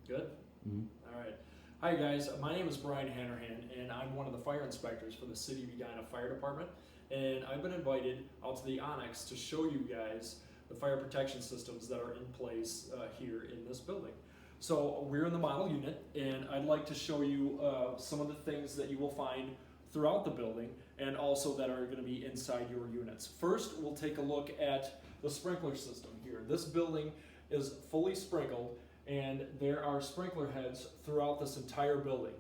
Good? Mhm. All right. Hi guys, my name is Brian Hanrahan and I'm one of the fire inspectors for the City of Edina Fire Department, and I've been invited out to the Annex to show you guys the fire protection systems that are in place here in this building. So we're in the model unit and I'd like to show you some of the things that you will find throughout the building and also that are going to be inside your units. First, we'll take a look at the sprinkler system here. This building is fully sprinkled and there are sprinkler heads throughout this entire building.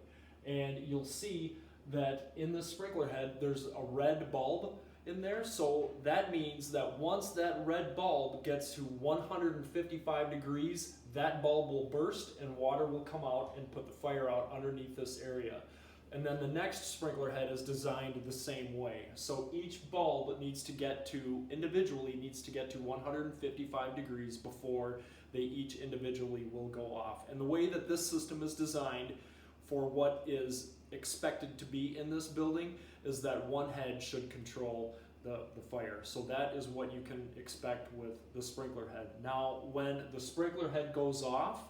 And you'll see that in the sprinkler head there's a red bulb in there, so that means that once that red bulb gets to 155 degrees, that bulb will burst and water will come out and put the fire out underneath this area. And then the next sprinkler head is designed the same way. So each bulb needs to get to, individually needs to get to 155 degrees before they each individually will go off. And the way that this system is designed for what is expected to be in this building is that one head should control the fire. So that is what you can expect with the sprinkler head. Now, when the sprinkler head goes off,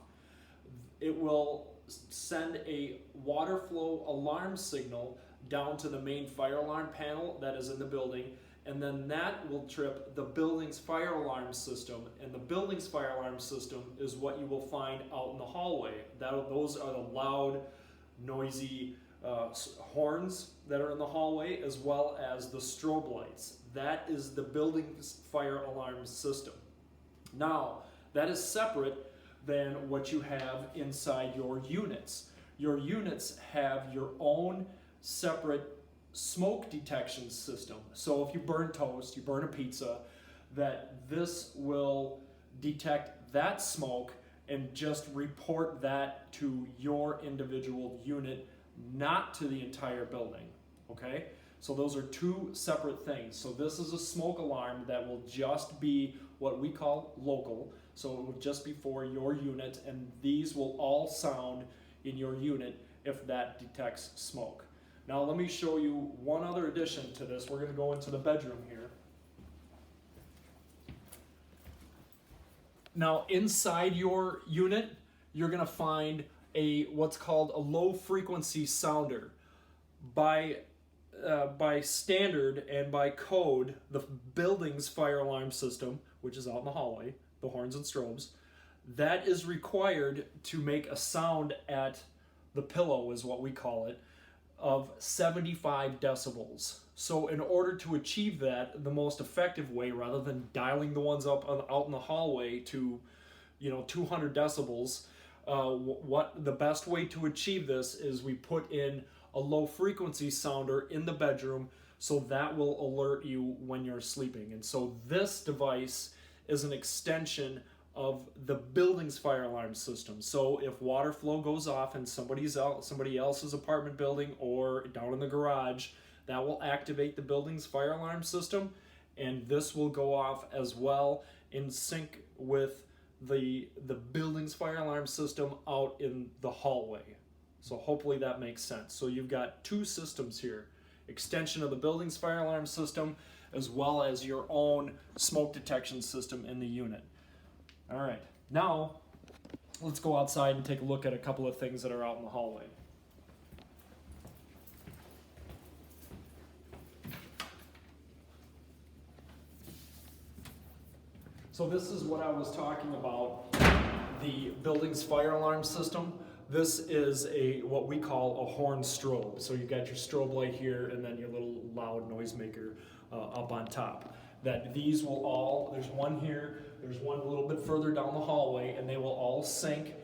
it will send a water flow alarm signal down to the main fire alarm panel that is in the building, and then that will trip the building's fire alarm system, and the building's fire alarm system is what you will find out in the hallway. Those are the loud, noisy horns that are in the hallway, as well as the strobe lights. That is the building's fire alarm system. Now, that is separate than what you have inside your units. Your units have your own separate smoke detection system. So if you burn toast, you burn a pizza, that this will detect that smoke and just report that to your individual unit, not to the entire building, okay? So those are two separate things. So this is a smoke alarm that will just be what we call local. So it would just be for your unit, and these will all sound in your unit if that detects smoke. Now let me show you one other addition to this. We're going to go into the bedroom here. Now inside your unit, you're going to find what's called a low frequency sounder. By standard and by code, the building's fire alarm system, which is out in the hallway, the horns and strobes, that is required to make a sound at the pillow, is what we call it, of 75 decibels. So in order to achieve that, the most effective way, rather than dialing the ones up out in the hallway to 200 decibels, what the best way to achieve this is we put in a low frequency sounder in the bedroom, so that will alert you when you're sleeping. And so this device is an extension of the building's fire alarm system. So if water flow goes off in somebody else's apartment building or down in the garage, that will activate the building's fire alarm system, and this will go off as well in sync with the building's fire alarm system out in the hallway. So hopefully that makes sense. So you've got two systems here: extension of the building's fire alarm system, as well as your own smoke detection system in the unit. All right, now let's go outside and take a look at a couple of things that are out in the hallway. So this is what I was talking about, the building's fire alarm system. This is what we call a horn strobe. So you've got your strobe light here and then your little loud noisemaker up on top. That these will all, there's one here, there's one a little bit further down the hallway, and they will all sync,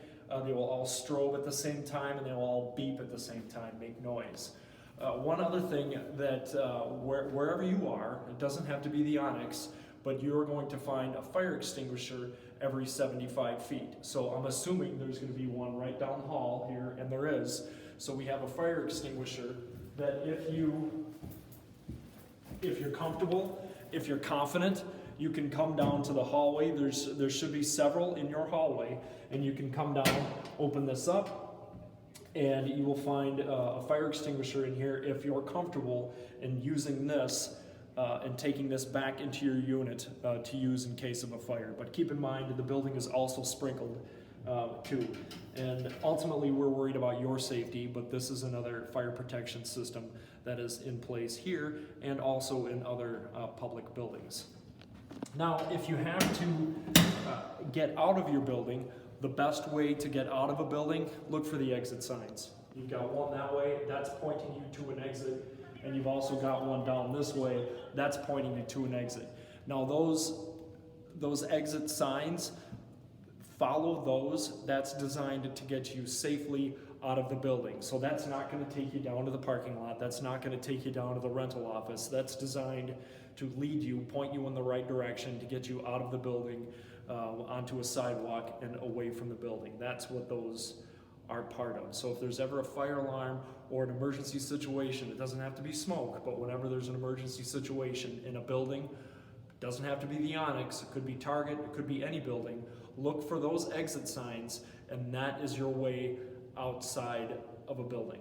they will all strobe at the same time, and they will all beep at the same time, make noise. One other thing that wherever you are, it doesn't have to be the Onyx, but you're going to find a fire extinguisher every 75 feet. So I'm assuming there's going to be one right down the hall here, and there is. So we have a fire extinguisher that if you're comfortable, if you're confident, you can come down to the hallway. There should be several in your hallway, and you can come down, open this up, and you will find a fire extinguisher in here if you're comfortable in using this and taking this back into your unit to use in case of a fire. But keep in mind the building is also sprinkled too. And ultimately, we're worried about your safety, but this is another fire protection system that is in place here and also in other public buildings. Now, if you have to get out of your building, the best way to get out of a building, look for the exit signs. You've got one that way, that's pointing you to an exit, and you've also got one down this way, that's pointing you to an exit. Now those exit signs, follow those. That's designed to get you safely out of the building. So that's not going to take you down to the parking lot. That's not going to take you down to the rental office. That's designed to lead you, point you in the right direction to get you out of the building, onto a sidewalk and away from the building. That's what those are part of. So if there's ever a fire alarm or an emergency situation, it doesn't have to be smoke, but whenever there's an emergency situation in a building, it doesn't have to be the Onyx, it could be Target, it could be any building, look for those exit signs, and that is your way outside of a building.